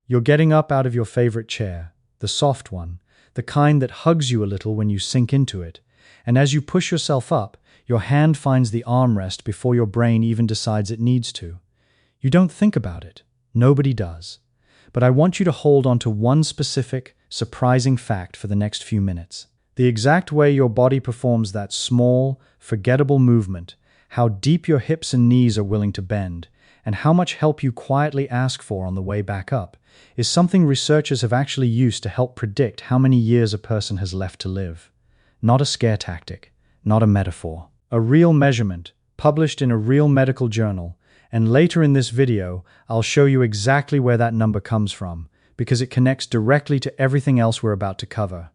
You're getting up out of your favorite chair, the soft one, the kind that hugs you a little when you sink into it, and as you push yourself up, your hand finds the armrest before your brain even decides it needs to. You don't think about it. Nobody does. But I want you to hold on to one specific, surprising fact for the next few minutes. The exact way your body performs that small, forgettable movement, how deep your hips and knees are willing to bend, and how much help you quietly ask for on the way back up, is something researchers have actually used to help predict how many years a person has left to live. Not a scare tactic, not a metaphor. A real measurement, published in a real medical journal, and later in this video, I'll show you exactly where that number comes from, because it connects directly to everything else we're about to cover.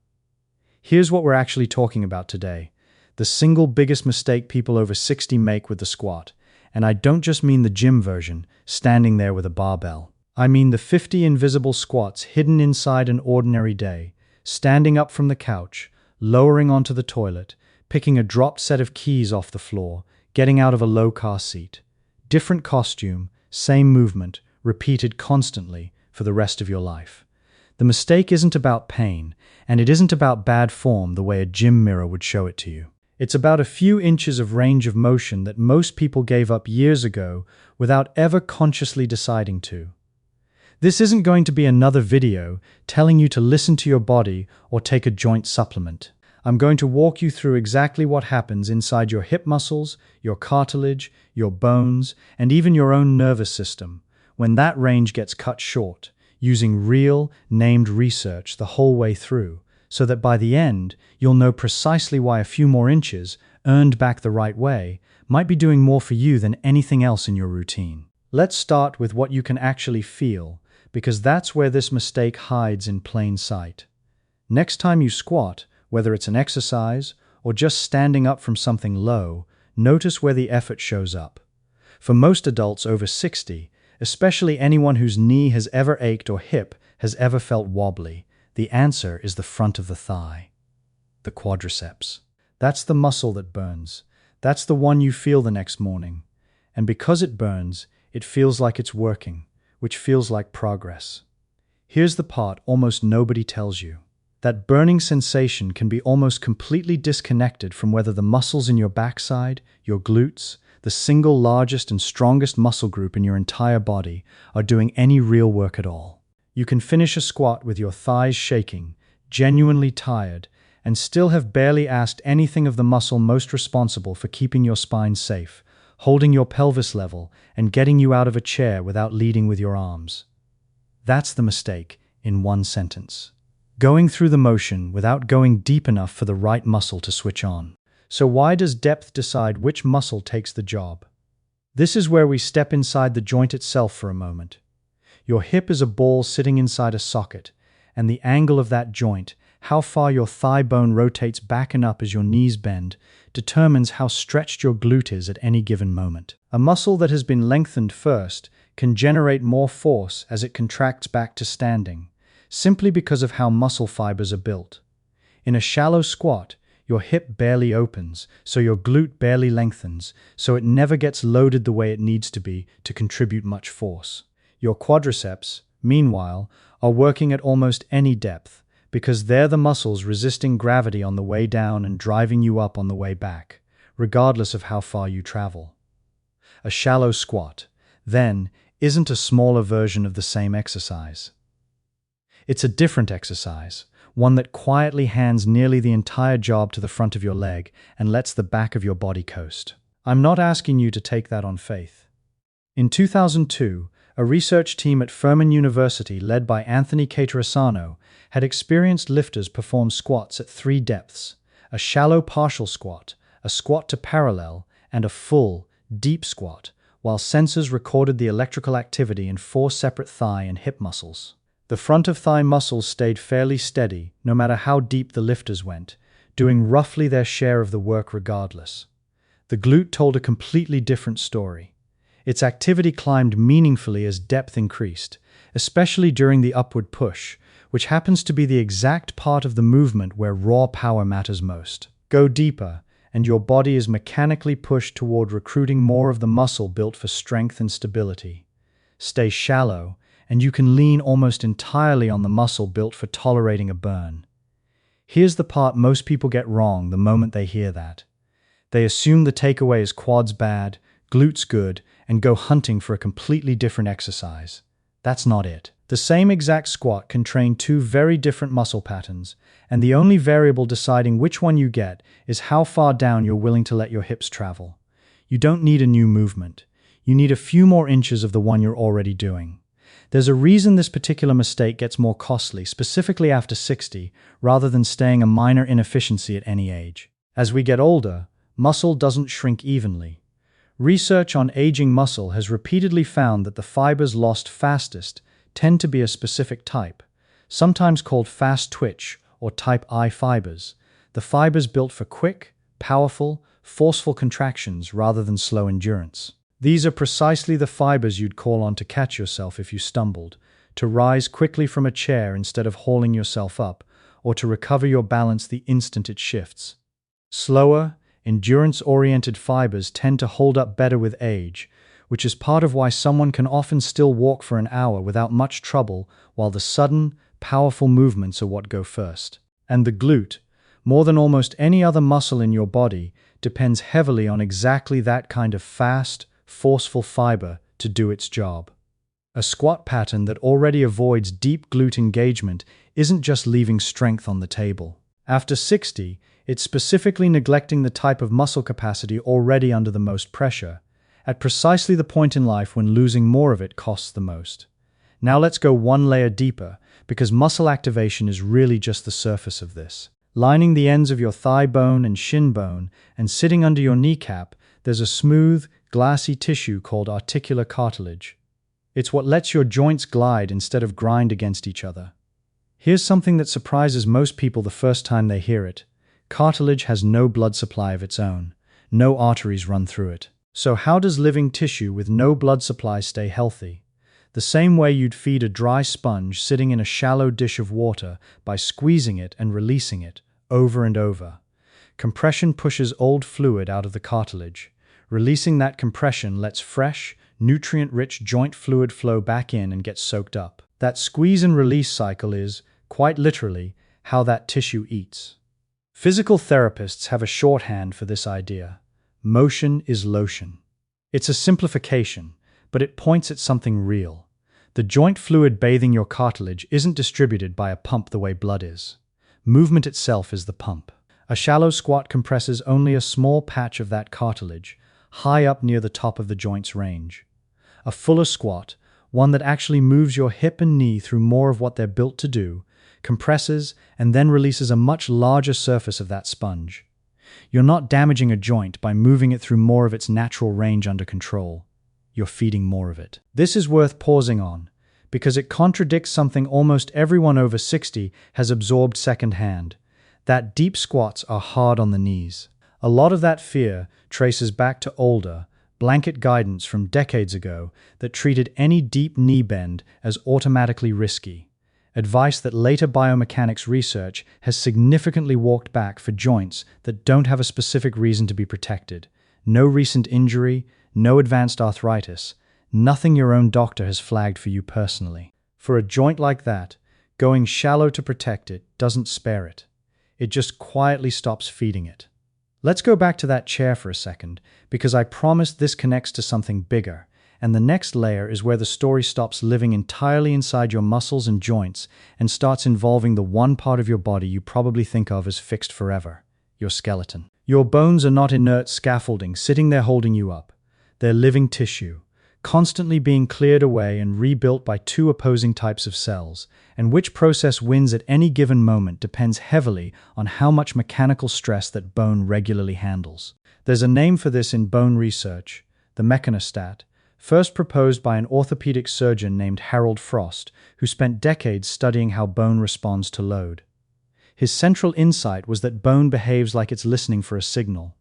Here's what we're actually talking about today: the single biggest mistake people over 60 make with the squat. And I don't just mean the gym version, standing there with a barbell. I mean the 50 invisible squats hidden inside an ordinary day, standing up from the couch, lowering onto the toilet, picking a dropped set of keys off the floor, getting out of a low-car seat. Different costume, same movement, repeated constantly for the rest of your life. The mistake isn't about pain, and it isn't about bad form the way a gym mirror would show it to you. It's about a few inches of range of motion that most people gave up years ago without ever consciously deciding to. This isn't going to be another video telling you to listen to your body or take a joint supplement. I'm going to walk you through exactly what happens inside your hip muscles, your cartilage, your bones, and even your own nervous system when that range gets cut short, using real, named research the whole way through, so that by the end, you'll know precisely why a few more inches, earned back the right way, might be doing more for you than anything else in your routine. Let's start with what you can actually feel, because that's where this mistake hides in plain sight. Next time you squat, whether it's an exercise or just standing up from something low, notice where the effort shows up. For most adults over 60, especially anyone whose knee has ever ached or hip has ever felt wobbly, the answer is the front of the thigh, the quadriceps. That's the muscle that burns. That's the one you feel the next morning. And because it burns, it feels like it's working, which feels like progress. Here's the part almost nobody tells you. That burning sensation can be almost completely disconnected from whether the muscles in your backside, your glutes, the single largest and strongest muscle group in your entire body, are doing any real work at all. You can finish a squat with your thighs shaking, genuinely tired, and still have barely asked anything of the muscle most responsible for keeping your spine safe, holding your pelvis level, and getting you out of a chair without leading with your arms. That's the mistake, in one sentence. Going through the motion without going deep enough for the right muscle to switch on. So why does depth decide which muscle takes the job? This is where we step inside the joint itself for a moment. Your hip is a ball sitting inside a socket, and the angle of that joint, how far your thigh bone rotates back and up as your knees bend, determines how stretched your glute is at any given moment. A muscle that has been lengthened first can generate more force as it contracts back to standing, simply because of how muscle fibers are built. In a shallow squat, your hip barely opens, so your glute barely lengthens, so it never gets loaded the way it needs to be to contribute much force. Your quadriceps, meanwhile, are working at almost any depth, because they're the muscles resisting gravity on the way down and driving you up on the way back, regardless of how far you travel. A shallow squat, then, isn't a smaller version of the same exercise. It's a different exercise, one that quietly hands nearly the entire job to the front of your leg and lets the back of your body coast. I'm not asking you to take that on faith. In 2002, a research team at Feynman University led by Anthony Caterasano had experienced lifters perform squats at 3 depths: a shallow partial squat, a squat to parallel, and a full, deep squat, while sensors recorded the electrical activity in 4 separate thigh and hip muscles. The front of thigh muscles stayed fairly steady, no matter how deep the lifters went, doing roughly their share of the work regardless. The glute told a completely different story. Its activity climbed meaningfully as depth increased, especially during the upward push, which happens to be the exact part of the movement where raw power matters most. Go deeper, and your body is mechanically pushed toward recruiting more of the muscle built for strength and stability. Stay shallow, and you can lean almost entirely on the muscle built for tolerating a burn. Here's the part most people get wrong the moment they hear that. They assume the takeaway is quads bad, glutes good, and go hunting for a completely different exercise. That's not it. The same exact squat can train two very different muscle patterns, and the only variable deciding which one you get is how far down you're willing to let your hips travel. You don't need a new movement. You need a few more inches of the one you're already doing. There's a reason this particular mistake gets more costly, specifically after 60, rather than staying a minor inefficiency at any age. As we get older, muscle doesn't shrink evenly. Research on aging muscle has repeatedly found that the fibers lost fastest tend to be a specific type, sometimes called fast twitch or type I fibers, the fibers built for quick, powerful, forceful contractions rather than slow endurance. These are precisely the fibers you'd call on to catch yourself if you stumbled, to rise quickly from a chair instead of hauling yourself up, or to recover your balance the instant it shifts. Slower, endurance-oriented fibers tend to hold up better with age, which is part of why someone can often still walk for an hour without much trouble, while the sudden, powerful movements are what go first. And the glute, more than almost any other muscle in your body, depends heavily on exactly that kind of fast, forceful fiber to do its job. A squat pattern that already avoids deep glute engagement isn't just leaving strength on the table. After 60, it's specifically neglecting the type of muscle capacity already under the most pressure, at precisely the point in life when losing more of it costs the most. Now let's go one layer deeper, because muscle activation is really just the surface of this. Lining the ends of your thigh bone and shin bone and sitting under your kneecap, there's a smooth, glassy tissue called articular cartilage. It's what lets your joints glide instead of grind against each other. Here's something that surprises most people the first time they hear it. Cartilage has no blood supply of its own. No arteries run through it. So how does living tissue with no blood supply stay healthy? The same way you'd feed a dry sponge sitting in a shallow dish of water by squeezing it and releasing it over and over. Compression pushes old fluid out of the cartilage. Releasing that compression lets fresh, nutrient-rich joint fluid flow back in and get soaked up. That squeeze and release cycle is, quite literally, how that tissue eats. Physical therapists have a shorthand for this idea. Motion is lotion. It's a simplification, but it points at something real. The joint fluid bathing your cartilage isn't distributed by a pump the way blood is. Movement itself is the pump. A shallow squat compresses only a small patch of that cartilage, high up near the top of the joint's range. A fuller squat, one that actually moves your hip and knee through more of what they're built to do, compresses and then releases a much larger surface of that sponge. You're not damaging a joint by moving it through more of its natural range under control. You're feeding more of it. This is worth pausing on, because it contradicts something almost everyone over 60 has absorbed secondhand, that deep squats are hard on the knees. A lot of that fear traces back to older, blanket guidance from decades ago that treated any deep knee bend as automatically risky. Advice that later biomechanics research has significantly walked back for joints that don't have a specific reason to be protected. No recent injury, no advanced arthritis, nothing your own doctor has flagged for you personally. For a joint like that, going shallow to protect it doesn't spare it. It just quietly stops feeding it. Let's go back to that chair for a second, because I promise this connects to something bigger. And the next layer is where the story stops living entirely inside your muscles and joints and starts involving the one part of your body you probably think of as fixed forever, your skeleton. Your bones are not inert scaffolding sitting there holding you up. They're living tissue, constantly being cleared away and rebuilt by two opposing types of cells, and which process wins at any given moment depends heavily on how much mechanical stress that bone regularly handles. There's a name for this in bone research, the mechanostat, first proposed by an orthopedic surgeon named Harold Frost, who spent decades studying how bone responds to load. His central insight was that bone behaves like it's listening for a signal.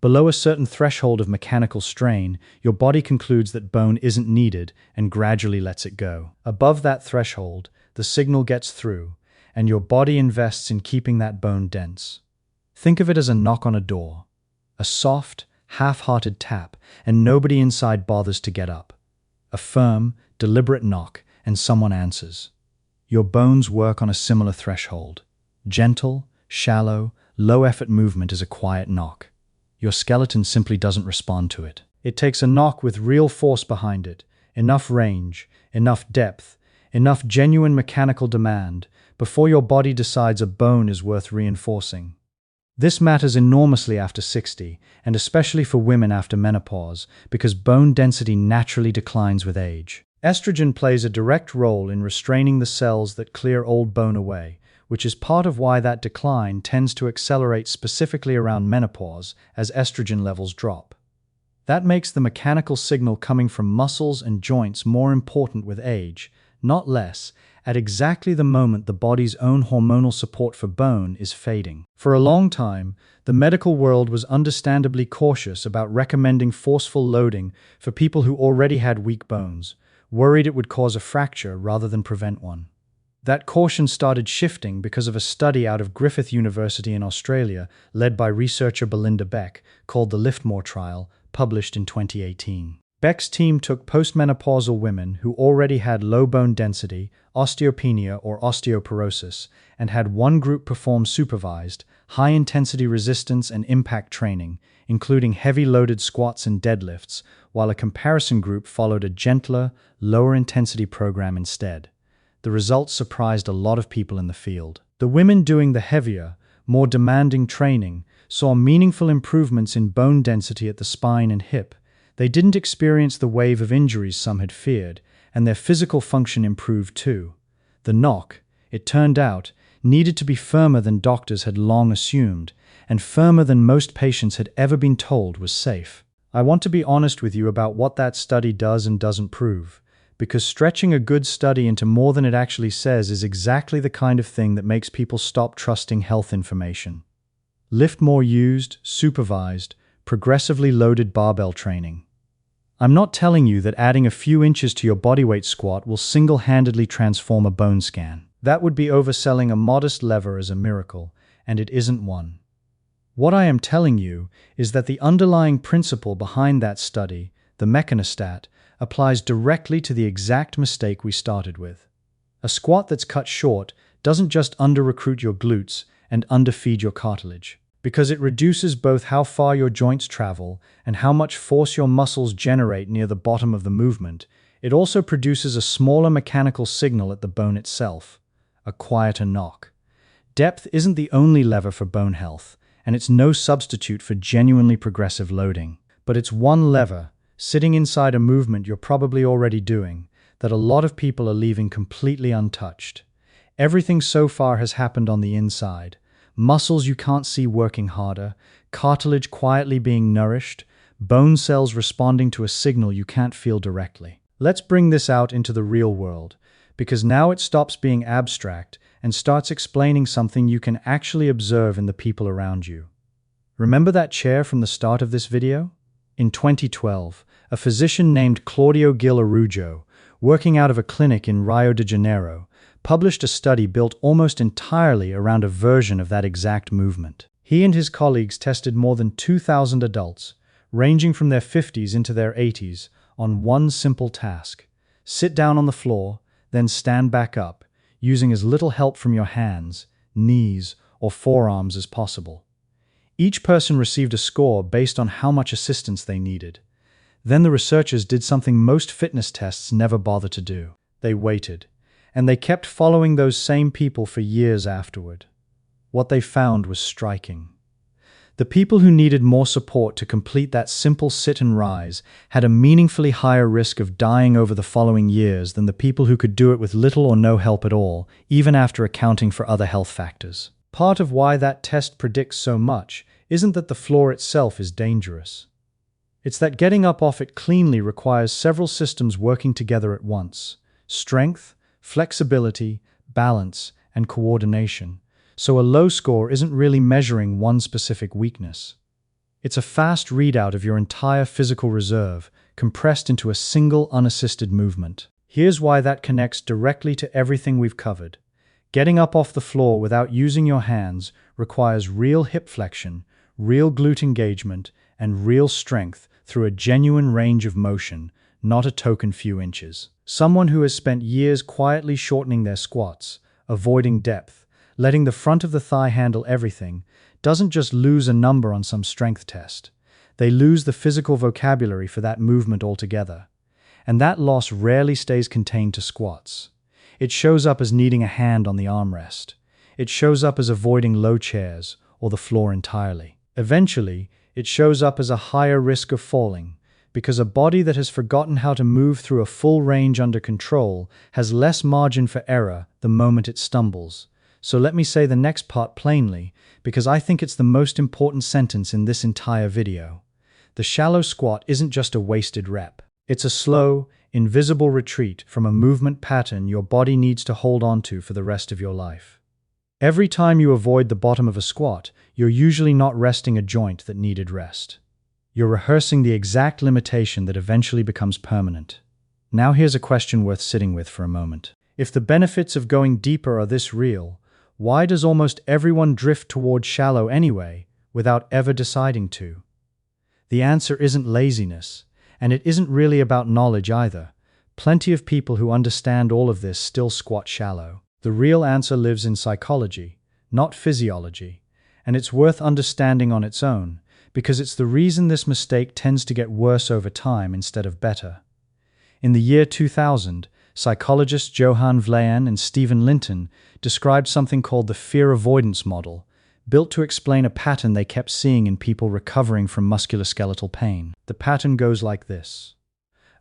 Below a certain threshold of mechanical strain, your body concludes that bone isn't needed and gradually lets it go. Above that threshold, the signal gets through, and your body invests in keeping that bone dense. Think of it as a knock on a door. A soft, half-hearted tap, and nobody inside bothers to get up. A firm, deliberate knock, and someone answers. Your bones work on a similar threshold. Gentle, shallow, low-effort movement is a quiet knock. Your skeleton simply doesn't respond to it. It takes a knock with real force behind it, enough range, enough depth, enough genuine mechanical demand, before your body decides a bone is worth reinforcing. This matters enormously after 60, and especially for women after menopause, because bone density naturally declines with age. Estrogen plays a direct role in restraining the cells that clear old bone away, which is part of why that decline tends to accelerate specifically around menopause as estrogen levels drop. That makes the mechanical signal coming from muscles and joints more important with age, not less, at exactly the moment the body's own hormonal support for bone is fading. For a long time, the medical world was understandably cautious about recommending forceful loading for people who already had weak bones, worried it would cause a fracture rather than prevent one. That caution started shifting because of a study out of Griffith University in Australia, led by researcher Belinda Beck, called the Liftmore Trial, published in 2018. Beck's team took postmenopausal women who already had low bone density, osteopenia or osteoporosis, and had one group perform supervised, high-intensity resistance and impact training, including heavy-loaded squats and deadlifts, while a comparison group followed a gentler, lower-intensity program instead. The results surprised a lot of people in the field. The women doing the heavier, more demanding training saw meaningful improvements in bone density at the spine and hip. They didn't experience the wave of injuries some had feared, and their physical function improved too. The knock, it turned out, needed to be firmer than doctors had long assumed, and firmer than most patients had ever been told was safe. I want to be honest with you about what that study does and doesn't prove, because stretching a good study into more than it actually says is exactly the kind of thing that makes people stop trusting health information. Liftmore used, supervised, progressively loaded barbell training. I'm not telling you that adding a few inches to your bodyweight squat will single-handedly transform a bone scan. That would be overselling a modest lever as a miracle, and it isn't one. What I am telling you is that the underlying principle behind that study, the mechanostat, applies directly to the exact mistake we started with. A squat that's cut short doesn't just under-recruit your glutes and underfeed your cartilage, because it reduces both how far your joints travel and how much force your muscles generate near the bottom of the movement. It also produces a smaller mechanical signal at the bone itself, a quieter knock. Depth isn't the only lever for bone health, and it's no substitute for genuinely progressive loading. But it's one lever, sitting inside a movement you're probably already doing, that a lot of people are leaving completely untouched. Everything so far has happened on the inside. Muscles you can't see working harder, cartilage quietly being nourished, bone cells responding to a signal you can't feel directly. Let's bring this out into the real world, because now it stops being abstract and starts explaining something you can actually observe in the people around you. Remember that chair from the start of this video? In 2012, a physician named Claudio Gil Arujo, working out of a clinic in Rio de Janeiro, published a study built almost entirely around a version of that exact movement. He and his colleagues tested more than 2,000 adults, ranging from their 50s into their 80s, on one simple task: sit down on the floor, then stand back up, using as little help from your hands, knees, or forearms as possible. Each person received a score based on how much assistance they needed. Then the researchers did something most fitness tests never bother to do. They waited. And they kept following those same people for years afterward. What they found was striking. The people who needed more support to complete that simple sit and rise had a meaningfully higher risk of dying over the following years than the people who could do it with little or no help at all, even after accounting for other health factors. Part of why that test predicts so much isn't that the floor itself is dangerous. It's that getting up off it cleanly requires several systems working together at once: strength, flexibility, balance, and coordination. So a low score isn't really measuring one specific weakness. It's a fast readout of your entire physical reserve, compressed into a single unassisted movement. Here's why that connects directly to everything we've covered. Getting up off the floor without using your hands requires real hip flexion, real glute engagement, and real strength through a genuine range of motion, not a token few inches. Someone who has spent years quietly shortening their squats, avoiding depth, letting the front of the thigh handle everything, doesn't just lose a number on some strength test. They lose the physical vocabulary for that movement altogether. And that loss rarely stays contained to squats. It shows up as needing a hand on the armrest. It shows up as avoiding low chairs or the floor entirely. Eventually, it shows up as a higher risk of falling, because a body that has forgotten how to move through a full range under control has less margin for error the moment it stumbles. So let me say the next part plainly, because I think it's the most important sentence in this entire video. The shallow squat isn't just a wasted rep. It's a slow, invisible retreat from a movement pattern your body needs to hold on to for the rest of your life. Every time you avoid the bottom of a squat, you're usually not resting a joint that needed rest. You're rehearsing the exact limitation that eventually becomes permanent. Now here's a question worth sitting with for a moment. If the benefits of going deeper are this real, why does almost everyone drift toward shallow anyway, without ever deciding to? The answer isn't laziness, and it isn't really about knowledge either. Plenty of people who understand all of this still squat shallow. The real answer lives in psychology, not physiology, and it's worth understanding on its own, because it's the reason this mistake tends to get worse over time instead of better. In the year 2000, psychologists Johann Vlaen and Stephen Linton described something called the fear avoidance model, built to explain a pattern they kept seeing in people recovering from musculoskeletal pain. The pattern goes like this.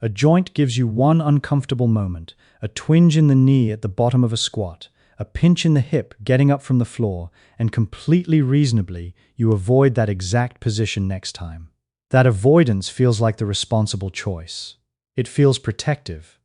A joint gives you one uncomfortable moment, a twinge in the knee at the bottom of a squat, a pinch in the hip getting up from the floor, and completely reasonably, you avoid that exact position next time. That avoidance feels like the responsible choice. It feels protective.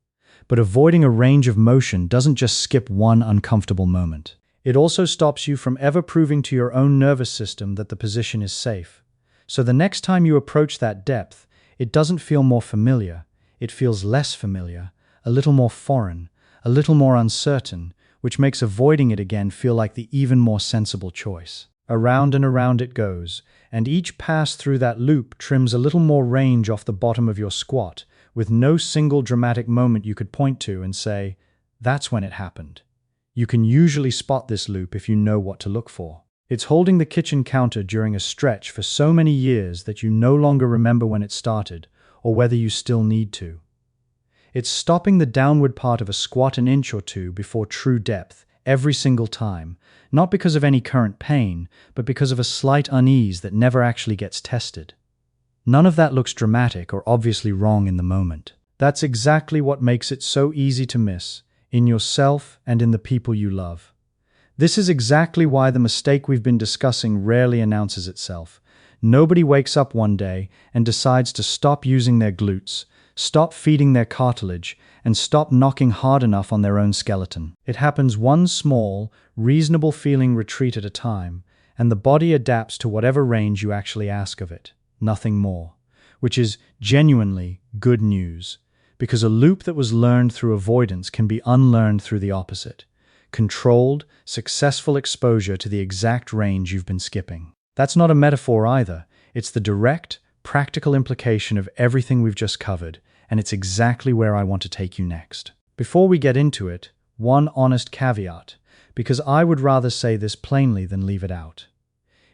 But avoiding a range of motion doesn't just skip one uncomfortable moment. It also stops you from ever proving to your own nervous system that the position is safe. So the next time you approach that depth, it doesn't feel more familiar. It feels less familiar, a little more foreign, a little more uncertain, which makes avoiding it again feel like the even more sensible choice. Around and around it goes, and each pass through that loop trims a little more range off the bottom of your squat, with no single dramatic moment you could point to and say, that's when it happened. You can usually spot this loop if you know what to look for. It's holding the kitchen counter during a stretch for so many years that you no longer remember when it started, or whether you still need to. It's stopping the downward part of a squat an inch or two before true depth, every single time, not because of any current pain, but because of a slight unease that never actually gets tested. None of that looks dramatic or obviously wrong in the moment. That's exactly what makes it so easy to miss, in yourself and in the people you love. This is exactly why the mistake we've been discussing rarely announces itself. Nobody wakes up one day and decides to stop using their glutes, stop feeding their cartilage, and stop knocking hard enough on their own skeleton. It happens one small, reasonable feeling retreat at a time, and the body adapts to whatever range you actually ask of it, nothing more, which is genuinely good news, because a loop that was learned through avoidance can be unlearned through the opposite, controlled, successful exposure to the exact range you've been skipping. That's not a metaphor either. It's the direct, practical implication of everything we've just covered, and it's exactly where I want to take you next. Before we get into it, one honest caveat, because I would rather say this plainly than leave it out.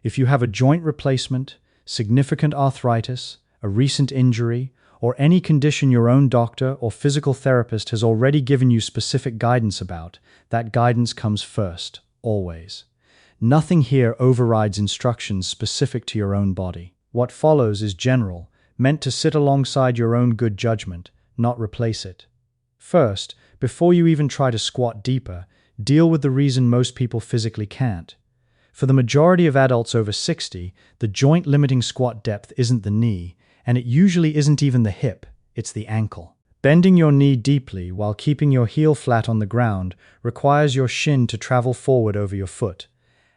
If you have a joint replacement, significant arthritis, a recent injury, or any condition your own doctor or physical therapist has already given you specific guidance about, that guidance comes first, always. Nothing here overrides instructions specific to your own body. What follows is general, meant to sit alongside your own good judgment, not replace it. First, before you even try to squat deeper, deal with the reason most people physically can't. For the majority of adults over 60, the joint-limiting squat depth isn't the knee, and it usually isn't even the hip, it's the ankle. Bending your knee deeply while keeping your heel flat on the ground requires your shin to travel forward over your foot,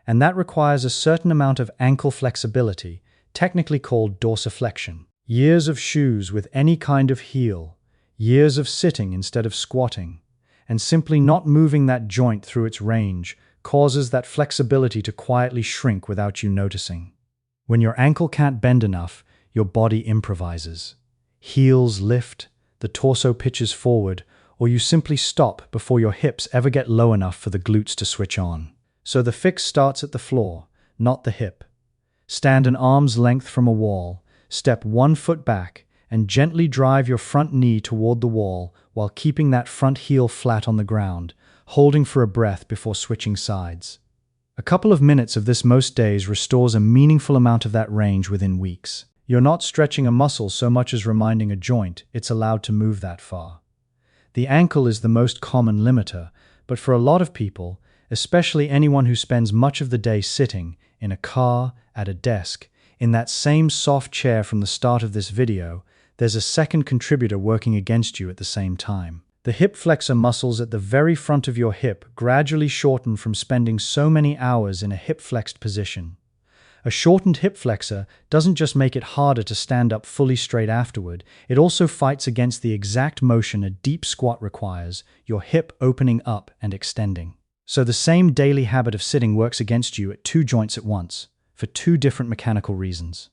and that requires a certain amount of ankle flexibility, technically called dorsiflexion. Years of shoes with any kind of heel, years of sitting instead of squatting, and simply not moving that joint through its range causes that flexibility to quietly shrink without you noticing. When your ankle can't bend enough, your body improvises. Heels lift, the torso pitches forward, or you simply stop before your hips ever get low enough for the glutes to switch on. So the fix starts at the floor, not the hip. Stand an arm's length from a wall, step 1 foot back, and gently drive your front knee toward the wall while keeping that front heel flat on the ground, holding for a breath before switching sides. A couple of minutes of this most days restores a meaningful amount of that range within weeks. You're not stretching a muscle so much as reminding a joint it's allowed to move that far. The ankle is the most common limiter, but for a lot of people, especially anyone who spends much of the day sitting, in a car, at a desk, in that same soft chair from the start of this video, there's a second contributor working against you at the same time. The hip flexor muscles at the very front of your hip gradually shorten from spending so many hours in a hip-flexed position. A shortened hip flexor doesn't just make it harder to stand up fully straight afterward, it also fights against the exact motion a deep squat requires, your hip opening up and extending. So the same daily habit of sitting works against you at 2 joints at once, for 2 different mechanical reasons.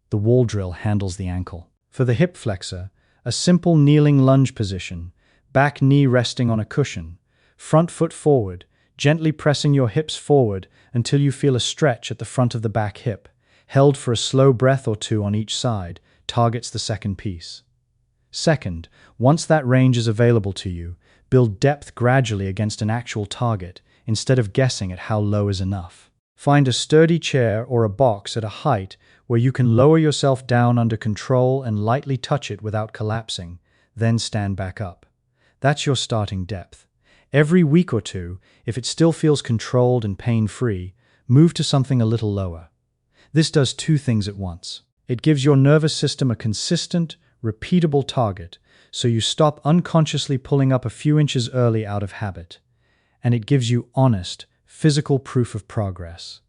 The wall drill handles the ankle. For the hip flexor, a simple kneeling lunge position, back knee resting on a cushion, front foot forward, gently pressing your hips forward until you feel a stretch at the front of the back hip, held for a slow breath or 2 on each side, targets the second piece. Second, once that range is available to you, build depth gradually against an actual target, instead of guessing at how low is enough. Find a sturdy chair or a box at a height where you can lower yourself down under control and lightly touch it without collapsing, then stand back up. That's your starting depth. Every week or 2, if it still feels controlled and pain-free, move to something a little lower. This does 2 things at once. It gives your nervous system a consistent, repeatable target, so you stop unconsciously pulling up a few inches early out of habit. And it gives you honest, physical proof of progress.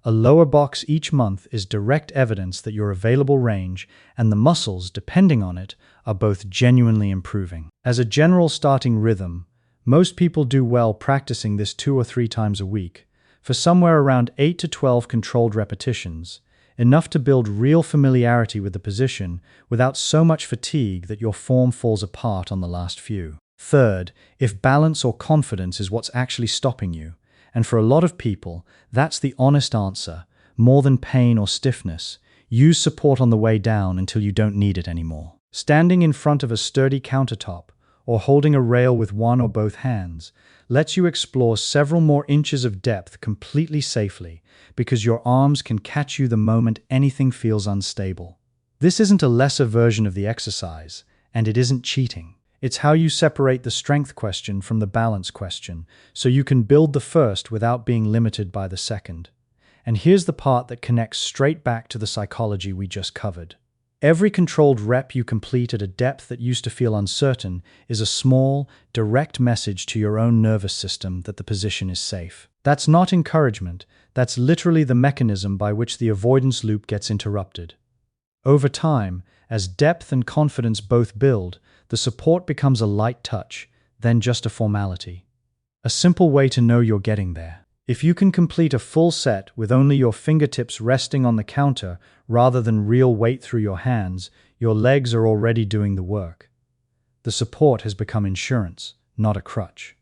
A lower box each month is direct evidence that your available range and the muscles depending on it are both genuinely improving. As a general starting rhythm, most people do well practicing this 2 or 3 times a week, for somewhere around 8 to 12 controlled repetitions, enough to build real familiarity with the position without so much fatigue that your form falls apart on the last few. Third, if balance or confidence is what's actually stopping you, and for a lot of people, that's the honest answer, more than pain or stiffness, use support on the way down until you don't need it anymore. Standing in front of a sturdy countertop, or holding a rail with one or both hands, lets you explore several more inches of depth completely safely, because your arms can catch you the moment anything feels unstable. This isn't a lesser version of the exercise, and it isn't cheating. It's how you separate the strength question from the balance question, so you can build the first without being limited by the second. And here's the part that connects straight back to the psychology we just covered. Every controlled rep you complete at a depth that used to feel uncertain is a small, direct message to your own nervous system that the position is safe. That's not encouragement, that's literally the mechanism by which the avoidance loop gets interrupted. Over time, as depth and confidence both build, the support becomes a light touch, then just a formality. A simple way to know you're getting there. If you can complete a full set with only your fingertips resting on the counter rather than real weight through your hands, your legs are already doing the work. The support has become insurance, not a crutch.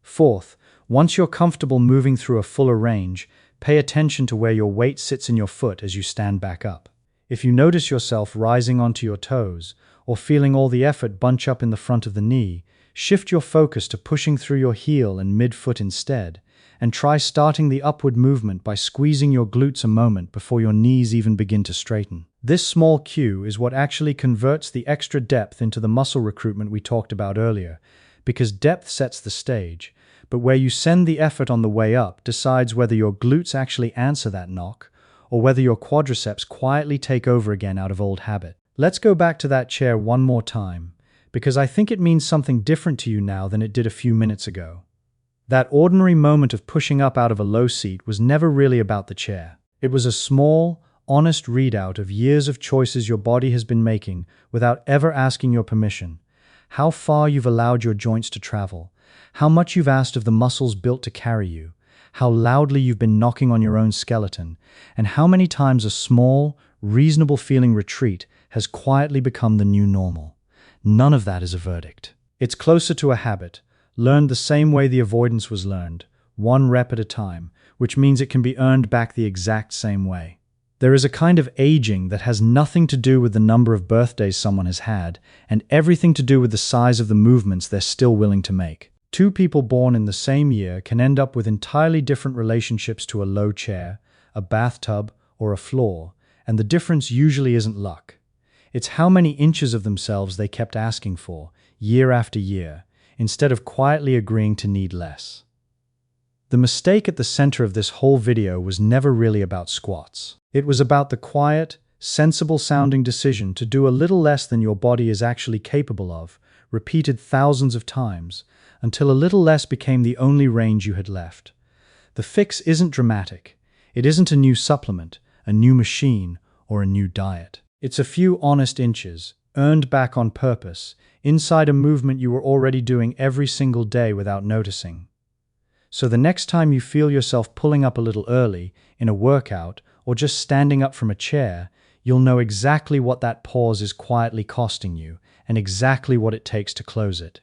Fourth, once you're comfortable moving through a fuller range, pay attention to where your weight sits in your foot as you stand back up. If you notice yourself rising onto your toes, or feeling all the effort bunch up in the front of the knee, shift your focus to pushing through your heel and mid-foot instead, and try starting the upward movement by squeezing your glutes a moment before your knees even begin to straighten. This small cue is what actually converts the extra depth into the muscle recruitment we talked about earlier, because depth sets the stage, but where you send the effort on the way up decides whether your glutes actually answer that knock, or whether your quadriceps quietly take over again out of old habit. Let's go back to that chair one more time, because I think it means something different to you now than it did a few minutes ago. That ordinary moment of pushing up out of a low seat was never really about the chair. It was a small, honest readout of years of choices your body has been making without ever asking your permission. How far you've allowed your joints to travel, how much you've asked of the muscles built to carry you, how loudly you've been knocking on your own skeleton, and how many times a small, reasonable feeling retreat has quietly become the new normal. None of that is a verdict. It's closer to a habit, learned the same way the avoidance was learned, one rep at a time, which means it can be earned back the exact same way. There is a kind of aging that has nothing to do with the number of birthdays someone has had, and everything to do with the size of the movements they're still willing to make. Two people born in the same year can end up with entirely different relationships to a low chair, a bathtub, or a floor, and the difference usually isn't luck. It's how many inches of themselves they kept asking for, year after year, instead of quietly agreeing to need less. The mistake at the center of this whole video was never really about squats. It was about the quiet, sensible-sounding decision to do a little less than your body is actually capable of, repeated thousands of times, until a little less became the only range you had left. The fix isn't dramatic. It isn't a new supplement, a new machine, or a new diet. It's a few honest inches, earned back on purpose, inside a movement you were already doing every single day without noticing. So the next time you feel yourself pulling up a little early, in a workout, or just standing up from a chair, you'll know exactly what that pause is quietly costing you, and exactly what it takes to close it.